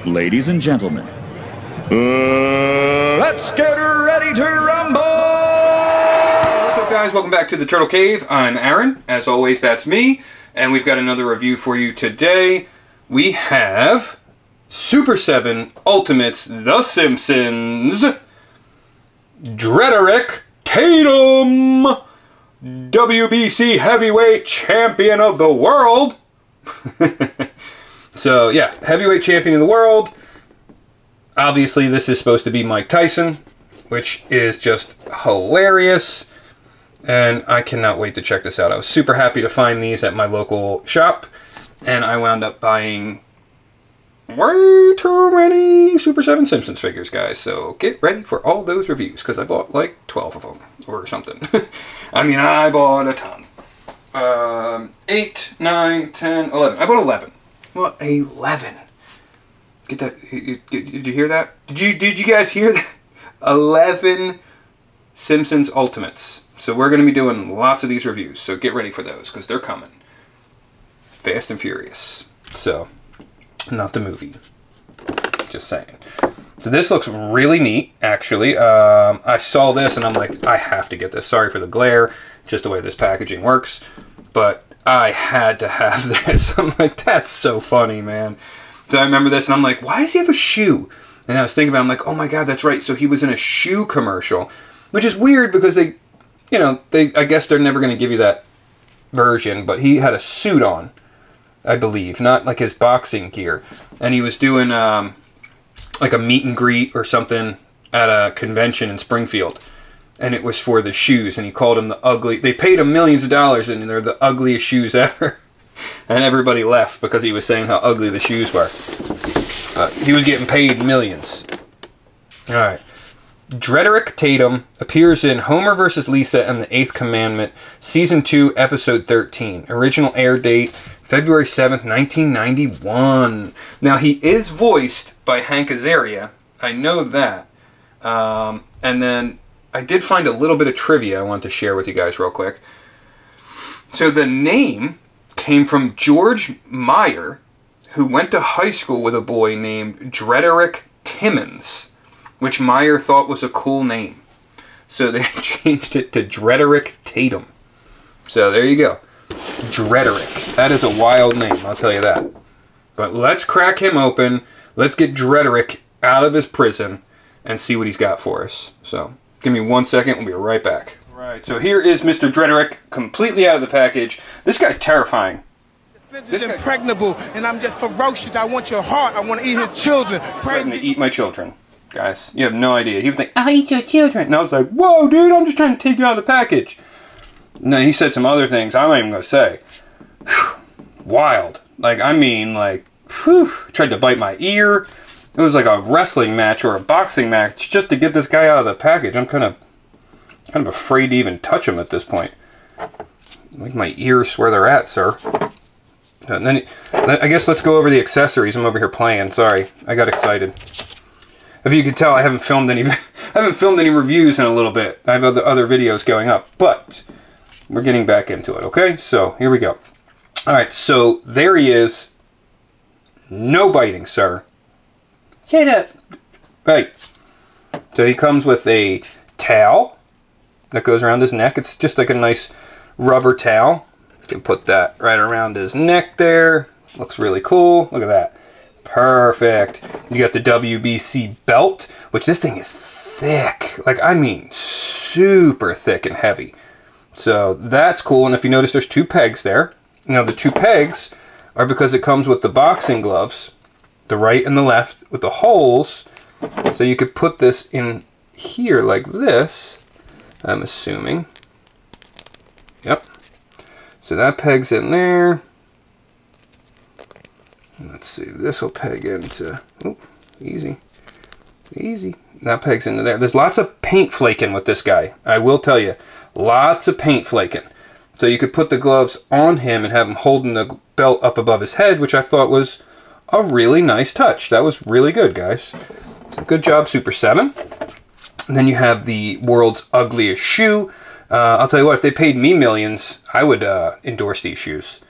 Ladies and gentlemen, let's get ready to rumble! What's up, guys? Welcome back to the Turtle Cave. I'm Aaron. As always, that's me. And we've got another review for you today. We have Super7 Ultimates The Simpsons, Dredrick Tatum, WBC Heavyweight Champion of the World. So, yeah, heavyweight champion of the world. Obviously, this is supposed to be Mike Tyson, which is just hilarious. And I cannot wait to check this out. I was super happy to find these at my local shop. And I wound up buying way too many Super7 Simpsons figures, guys. So get ready for all those reviews, because I bought like 12 of them or something. I mean, I bought a ton. 8, 9, 10, 11. I bought 11. What, 11? Get that? Did you hear that? Did you guys hear that? 11 Simpsons Ultimates. So we're going to be doing lots of these reviews. So get ready for those, because they're coming. Fast and Furious. So, not the movie. Just saying. So this looks really neat, actually. I saw this and I'm like, I have to get this. Sorry for the glare, just the way this packaging works. But I had to have this. I'm like, that's so funny, man. So I remember this, and I'm like, why does he have a shoe? And I was thinking about it, I'm like, oh my god, that's right. So he was in a shoe commercial, which is weird because they, you know, I guess they're never going to give you that version, but he had a suit on, I believe, not like his boxing gear. And he was doing like a meet and greet or something at a convention in Springfield. And it was for the shoes, and he called them the ugly. They paid him millions of dollars, and they're the ugliest shoes ever. And everybody left because he was saying how ugly the shoes were. He was getting paid millions. All right. Dredrick Tatum appears in Homer vs. Lisa and the Eighth Commandment, Season 2, Episode 13. Original air date, February 7th, 1991. Now, he is voiced by Hank Azaria. I know that. And then I did find a little bit of trivia I want to share with you guys real quick. So the name came from George Meyer, who went to high school with a boy named Dredrick Timmons, which Meyer thought was a cool name. So they changed it to Dredrick Tatum. So there you go. Dredrick. That is a wild name, I'll tell you that. But let's crack him open. Let's get Dredrick out of his prison and see what he's got for us. So give me 1 second, we'll be right back. Right, so here is Mr. Dredrick, completely out of the package. This guy's terrifying. This is impregnable, and I'm just ferocious. I want your heart. I want to eat his children. Threatening to eat my children. Guys, you have no idea. He was like, I'll eat your children. And I was like, whoa, dude, I'm just trying to take you out of the package. No, he said some other things I'm not even going to say. Whew. Wild. Like, I mean, like, whew. Tried to bite my ear. It was like a wrestling match or a boxing match just to get this guy out of the package. I'm kind of afraid to even touch him at this point. Like my ears where they're at, sir. And then I guess let's go over the accessories. I'm over here playing. Sorry, I got excited. If you could tell, I haven't filmed any reviews in a little bit. I have other videos going up, but we're getting back into it. Okay, so here we go. All right, so there he is. No biting, sir. Shut up. Right. So he comes with a towel that goes around his neck. It's just like a nice rubber towel. You can put that right around his neck there. Looks really cool. Look at that. Perfect. You got the WBC belt, which this thing is thick. Like, I mean, super thick and heavy. So that's cool. And if you notice, there's 2 pegs there. Now, the 2 pegs are because it comes with the boxing gloves, the right and the left, with the holes. So you could put this in here like this, I'm assuming. Yep. So that pegs in there. Let's see, this will peg into, oh, easy. Easy. That pegs into there. There's lots of paint flaking with this guy. I will tell you. Lots of paint flaking. So you could put the gloves on him and have him holding the belt up above his head, which I thought was a really nice touch. That was really good, guys. So good job, Super7. And then you have the world's ugliest shoe. I'll tell you what, if they paid me millions, I would endorse these shoes.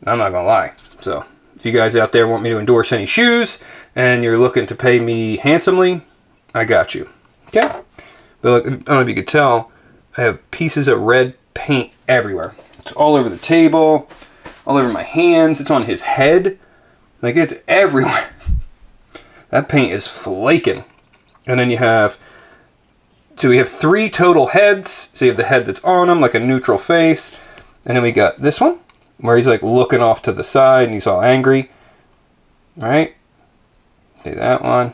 I'm not going to lie. So if you guys out there want me to endorse any shoes and you're looking to pay me handsomely, I got you. Okay? But look, I don't know if you could tell, I have pieces of red paint everywhere. It's all over the table, all over my hands. It's on his head. Like, it's everywhere. That paint is flaking. And then you have, so we have 3 total heads. So you have the head that's on him, like a neutral face. And then we got this one, where he's like looking off to the side and he's all angry. Right? See that one.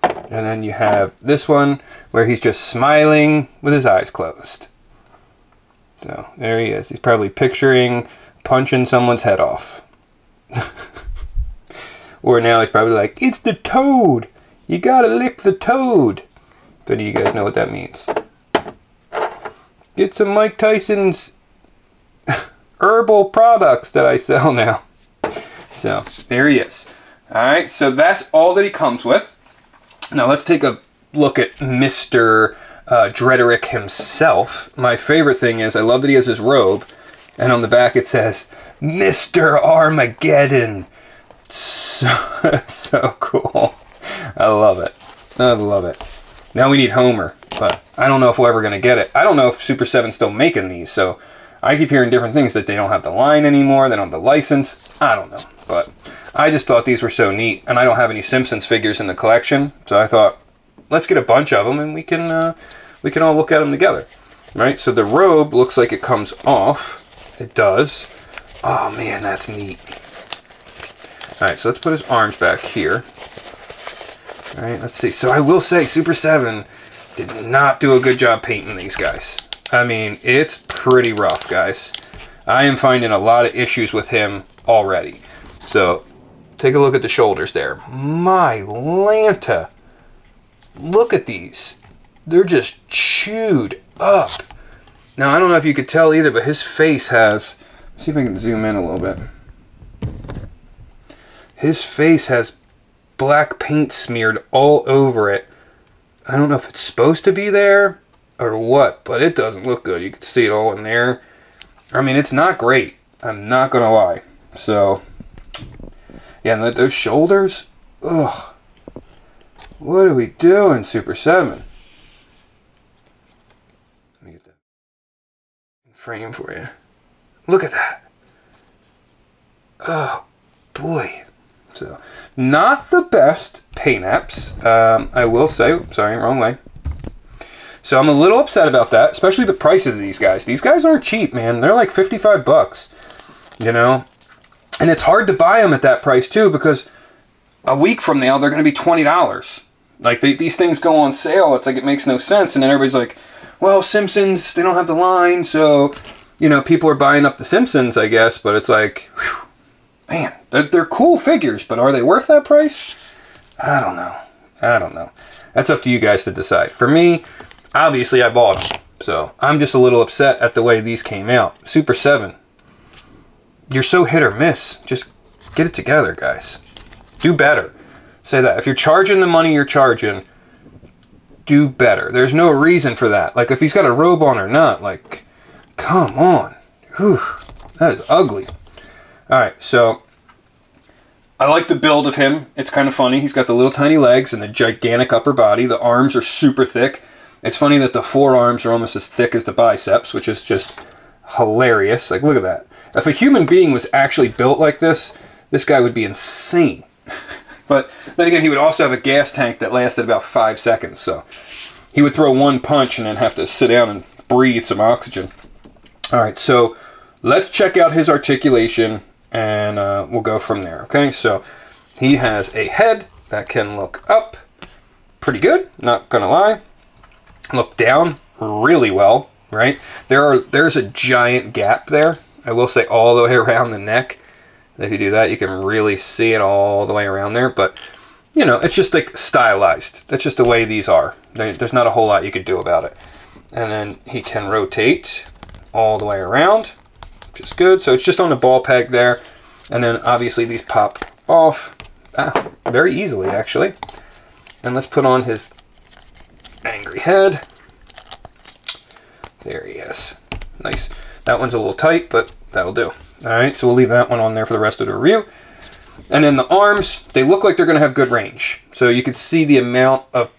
And then you have this one, where he's just smiling with his eyes closed. So, there he is. He's probably picturing punching someone's head off. Or now he's probably like, it's the toad! You gotta lick the toad! So do you guys know what that means? Get some Mike Tyson's herbal products that I sell now. So, there he is. Alright, so that's all that he comes with. Now let's take a look at Mr. Dredrick himself. My favorite thing is, I love that he has his robe, and on the back it says, Mr. Armageddon. So cool. I love it. I love it. Now we need Homer, but I don't know if we're ever going to get it. I don't know if Super7's still making these, so I keep hearing different things, that they don't have the line anymore, they don't have the license. I don't know, but I just thought these were so neat, and I don't have any Simpsons figures in the collection, so I thought, let's get a bunch of them and we can all look at them together. Right? So the robe looks like it comes off. It does. Oh man, that's neat. Alright, so let's put his arms back here. Alright, let's see. So I will say, Super7 did not do a good job painting these guys. I mean, it's pretty rough, guys. I am finding a lot of issues with him already. So, take a look at the shoulders there. My Lanta. Look at these. They're just chewed up. Now, I don't know if you could tell either, but his face has... Let's see if I can zoom in a little bit. His face has black paint smeared all over it. I don't know if it's supposed to be there or what, but it doesn't look good. You can see it all in there. I mean, it's not great. I'm not going to lie. So, yeah, and those shoulders, ugh. What are we doing, Super7? Let me get that frame for you. Look at that. Oh, boy. So, not the best paint apps, I will say. Sorry, wrong way. So I'm a little upset about that, especially the prices of these guys. These guys aren't cheap, man. They're like 55 bucks, you know? And it's hard to buy them at that price, too, because a week from now, they're going to be $20. Like, these things go on sale. It's like, it makes no sense. And then everybody's like, well, Simpsons, they don't have the line, so, you know, people are buying up the Simpsons, I guess. But it's like, whew, man, they're cool figures, but are they worth that price? I don't know. I don't know. That's up to you guys to decide. For me, obviously I bought them. So I'm just a little upset at the way these came out. Super7, you're so hit or miss. Just get it together, guys. Do better. Say that. If you're charging the money you're charging, do better. There's no reason for that. Like, if he's got a robe on or not, like, come on. Whew. That is ugly. Alright, so I like the build of him. It's kind of funny. He's got the little tiny legs and the gigantic upper body. The arms are super thick. It's funny that the forearms are almost as thick as the biceps, which is just hilarious. Like, look at that. If a human being was actually built like this guy would be insane. But then again, he would also have a gas tank that lasted about 5 seconds. So he would throw one punch and then have to sit down and breathe some oxygen. Alright, so let's check out his articulation and we'll go from there. Okay, so he has a head that can look up pretty good, not gonna lie. Look down really well, right? There's a giant gap there. I will say all the way around the neck. If you do that, you can really see it all the way around there. But you know, it's just like stylized. That's just the way these are. There's not a whole lot you could do about it. And then he can rotate all the way around, which is good. So it's just on the ball peg there. And then obviously these pop off very easily, actually. And let's put on his angry head. There he is. Nice. That one's a little tight, but that'll do. All right, so we'll leave that one on there for the rest of the review. And then the arms, they look like they're going to have good range. So you can see the amount of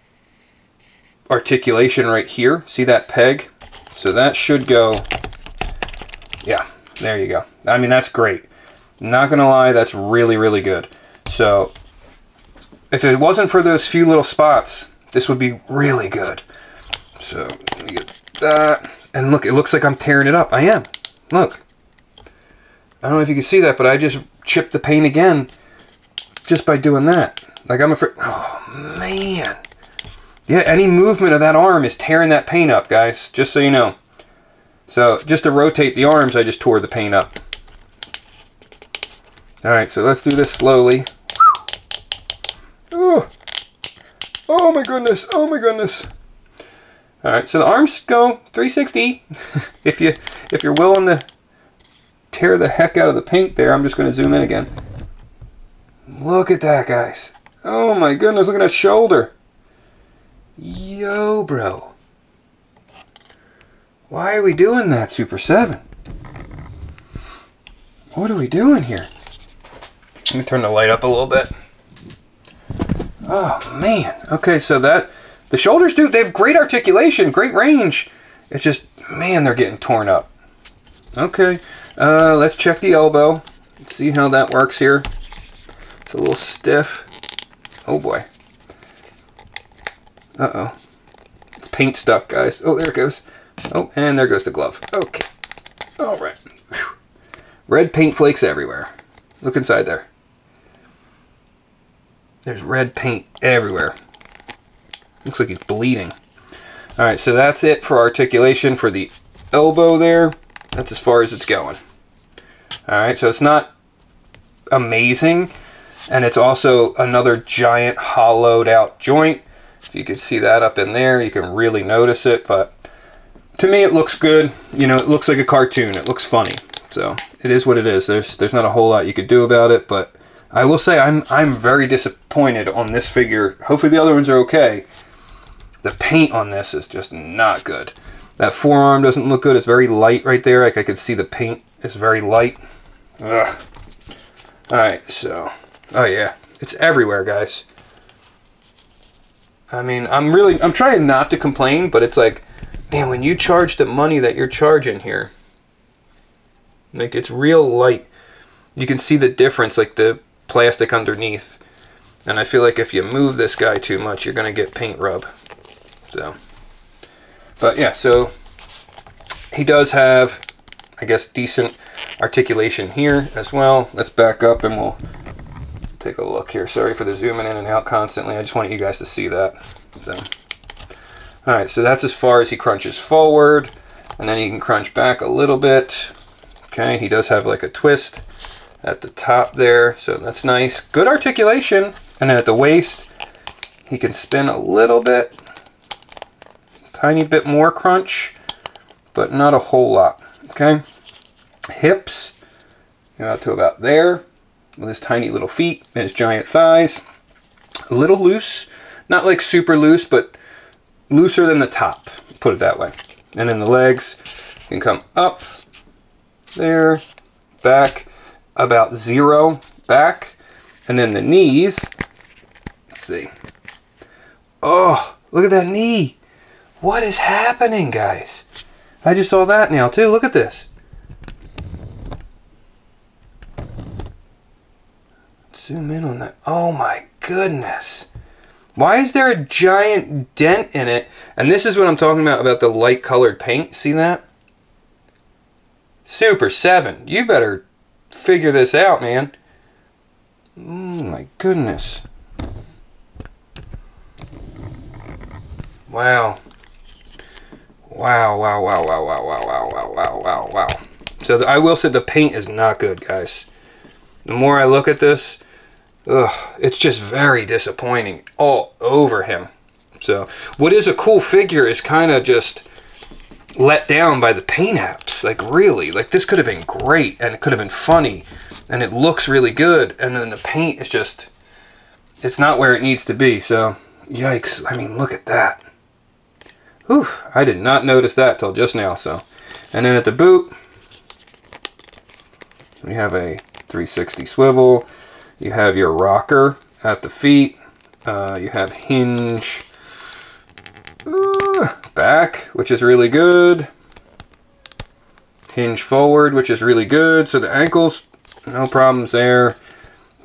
articulation right here. See that peg? So that should go, yeah, there you go. I mean, that's great. Not going to lie, that's really, really good. So if it wasn't for those few little spots, this would be really good. So let me get that. And look, it looks like I'm tearing it up. I am. Look. I don't know if you can see that, but I just chipped the paint again just by doing that. Like, I'm afraid. Oh, man. Yeah, any movement of that arm is tearing that paint up, guys. Just so you know. So, just to rotate the arms, I just tore the paint up. Alright, so let's do this slowly. Oh, oh my goodness. Oh my goodness. Alright, so the arms go 360. if you're willing to tear the heck out of the paint there, I'm just going to zoom in again. Look at that, guys. Oh my goodness, look at that shoulder. Yo, bro. Why are we doing that, Super 7? What are we doing here? Let me turn the light up a little bit. Oh, man. Okay, so the shoulders they have great articulation, great range. It's just, man, they're getting torn up. Okay, let's check the elbow. Let's see how that works here. It's a little stiff. Oh boy. Uh-oh. It's paint stuck, guys. Oh, there it goes. Oh, and there goes the glove. Okay. All right. Whew. Red paint flakes everywhere. Look inside there. There's red paint everywhere. Looks like he's bleeding. All right, so that's it for articulation for the elbow there. That's as far as it's going. Alright, so it's not amazing. And it's also another giant hollowed out joint. If you can see that up in there, you can really notice it. But to me, it looks good. You know, it looks like a cartoon. It looks funny. So it is what it is. There's not a whole lot you could do about it. But I will say I'm very disappointed on this figure. Hopefully the other ones are okay. The paint on this is just not good. That forearm doesn't look good. It's very light right there. Like I could see the paint is very light. Ugh. Alright, so. Oh yeah. It's everywhere, guys. I mean, I'm trying not to complain, but it's like, man, when you charge the money that you're charging here, like it's real light. You can see the difference, like the plastic underneath. And I feel like if you move this guy too much, you're going to get paint rub. So. But yeah, so he does have, I guess, decent articulation here as well. Let's back up and we'll take a look here. Sorry for the zooming in and out constantly. I just want you guys to see that. So. Alright, so that's as far as he crunches forward. And then he can crunch back a little bit. Okay, he does have like a twist at the top there. So that's nice. Good articulation. And then at the waist, he can spin a little bit. Tiny bit more crunch, but not a whole lot. Okay, hips, out to about there, with his tiny little feet and his giant thighs. A little loose, not like super loose, but looser than the top, put it that way. And then the legs can come up, there, back, about 0 back, and then the knees, let's see. Oh, look at that knee. What is happening, guys? I just saw that now, too. Look at this. Zoom in on that. Oh, my goodness. Why is there a giant dent in it? And this is what I'm talking about the light-colored paint. See that? Super 7. You better figure this out, man. Oh, my goodness. Wow. Wow, wow, wow, wow, wow, wow, wow, wow, wow, wow, wow. So I will say the paint is not good, guys. The more I look at this, ugh, it's just very disappointing all over him. So what is a cool figure is kind of just let down by the paint apps. Like really, like this could have been great and it could have been funny and it looks really good, and then the paint is just, it's not where it needs to be. So yikes. I mean, look at that. Whew, I did not notice that till just now. So, and then at the boot we have a 360 swivel. You have your rocker at the feet. You have hinge back, which is really good. Hinge forward, which is really good. So the ankles, no problems there.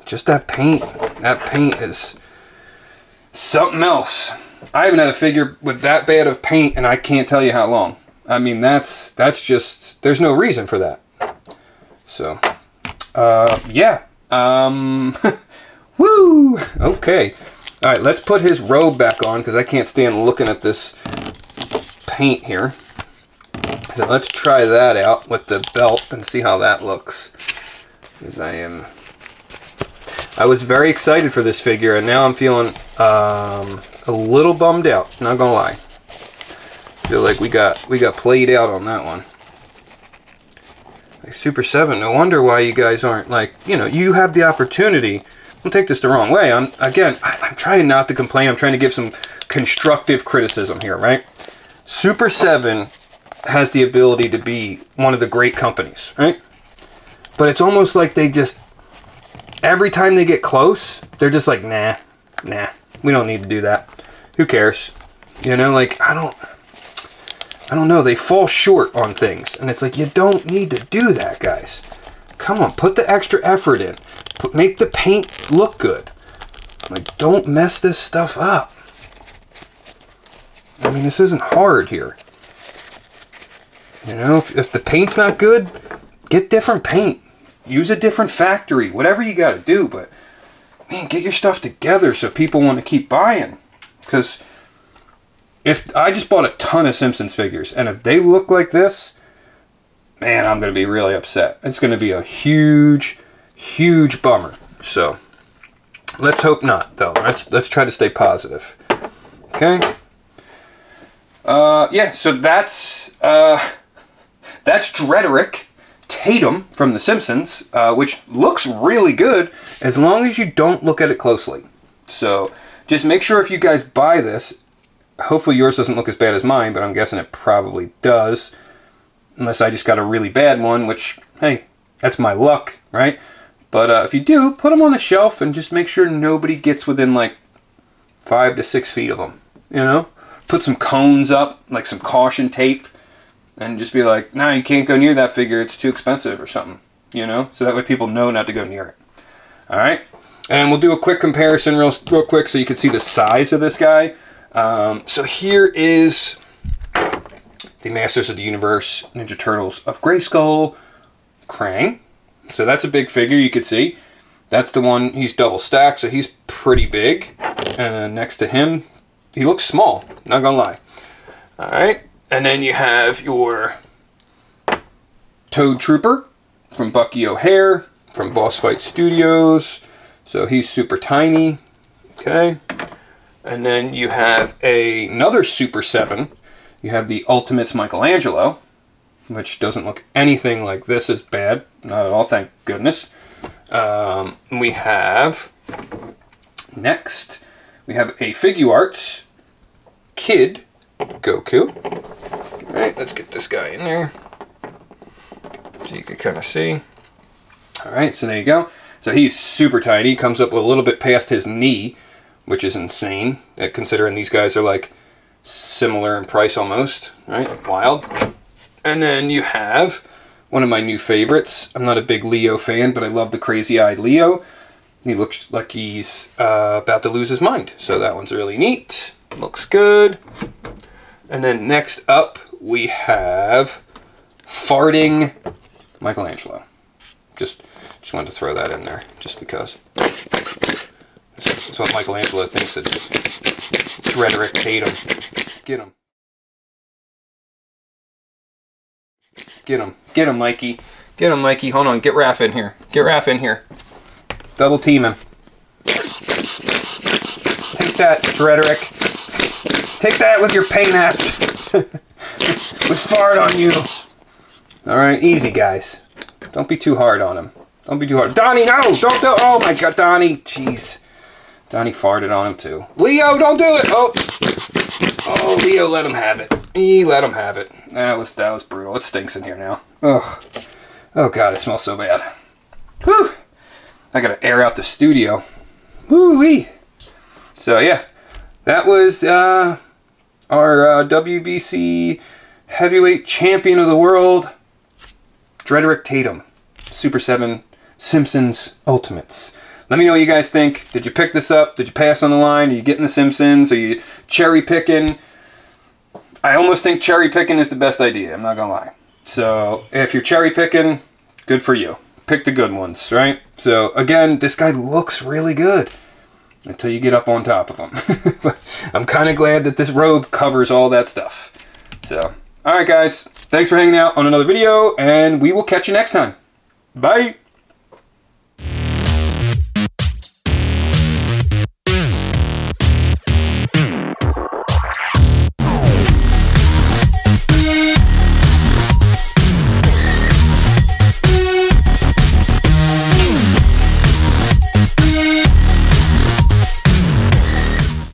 Just that paint. That paint is something else. I haven't had a figure with that bad of paint, and I can't tell you how long. I mean, that's just, there's no reason for that. So, yeah. Woo! Okay. All right, let's put his robe back on because I can't stand looking at this paint here. So let's try that out with the belt and see how that looks. Because I was very excited for this figure, and now I'm feeling a little bummed out. Not gonna lie. Feel like we got played out on that one. Like Super7, no wonder why you guys aren't like, you know, you have the opportunity. Don't take this the wrong way. I'm trying not to complain. I'm trying to give some constructive criticism here, right? Super7 has the ability to be one of the great companies, right? But it's almost like they just, every time they get close, they're just like, nah, we don't need to do that. Who cares? You know, like, I don't know. They fall short on things. And it's like, you don't need to do that, guys. Come on, put the extra effort in. Make the paint look good. Like, don't mess this stuff up. I mean, this isn't hard here. You know, if the paint's not good, get different paint. Use a different factory. Whatever you got to do. But, man, get your stuff together so people want to keep buying. Because if I just bought a ton of Simpsons figures, and if they look like this, man, I'm going to be really upset. It's going to be a huge bummer. So let's hope not, though. Let's try to stay positive. Okay. Yeah. So that's Dredrick, Tatum from The Simpsons, which looks really good as long as you don't look at it closely. So just make sure if you guys buy this, hopefully yours doesn't look as bad as mine, but I'm guessing it probably does. Unless I just got a really bad one, which, hey, that's my luck, right? But if you do, put them on the shelf and just make sure nobody gets within like 5 to 6 feet of them, you know? Put some cones up, like some caution tape, and just be like, nah, you can't go near that figure, it's too expensive or something, you know? So that way people know not to go near it. All right? And we'll do a quick comparison real quick so you can see the size of this guy. So here is the Masters of the Universe Ninja Turtles of Grayskull Krang. So that's a big figure, you could see. That's the one, he's double stacked, so he's pretty big. And then next to him, he looks small, not gonna lie. Alright, and then you have your Toad Trooper from Bucky O'Hare, from Boss Fight Studios. So he's super tiny, okay. And then you have another Super7. You have the Ultimates Michelangelo, which doesn't look anything like this is bad. Not at all, thank goodness. We have, next, we have a Figuarts Kid Goku. All right, let's get this guy in there so you can kind of see. All right, so there you go. So he's super tiny. He comes up a little bit past his knee, which is insane, considering these guys are like similar in price almost, right? Wild. And then you have one of my new favorites. I'm not a big Leo fan, but I love the crazy-eyed Leo. He looks like he's about to lose his mind. So that one's really neat. Looks good. And then next up, we have Farting Michelangelo. Just wanted to throw that in there, just because. That's what Michelangelo thinks of Dredrick Tatum. Get him. Get him. Get him, Mikey. Get him, Mikey. Hold on. Get Raph in here. Get Raph in here. Double team him. that, Dredrick. Take that with your paint apps. We fart on you. Alright, easy, guys. Don't be too hard on him. Don't be too hard. Donnie, no! Don't do it! Oh my god, Donnie. Jeez. Donnie farted on him, too. Leo, don't do it! Oh! Oh, Leo, let him have it. He let him have it. That was brutal. It stinks in here now. Ugh. Oh god, it smells so bad. Whew! I gotta air out the studio. Woo-wee! So, yeah. That was, our WBC Heavyweight Champion of the World, Dredrick Tatum. Super 7 Simpsons Ultimates. Let me know what you guys think. Did you pick this up? Did you pass on the line? Are you getting the Simpsons? Are you cherry picking? I almost think cherry picking is the best idea. I'm not gonna lie. So if you're cherry picking, good for you. Pick the good ones, right? So again, this guy looks really good until you get up on top of him. But I'm kind of glad that this robe covers all that stuff. So, alright guys. Thanks for hanging out on another video, and we will catch you next time. Bye!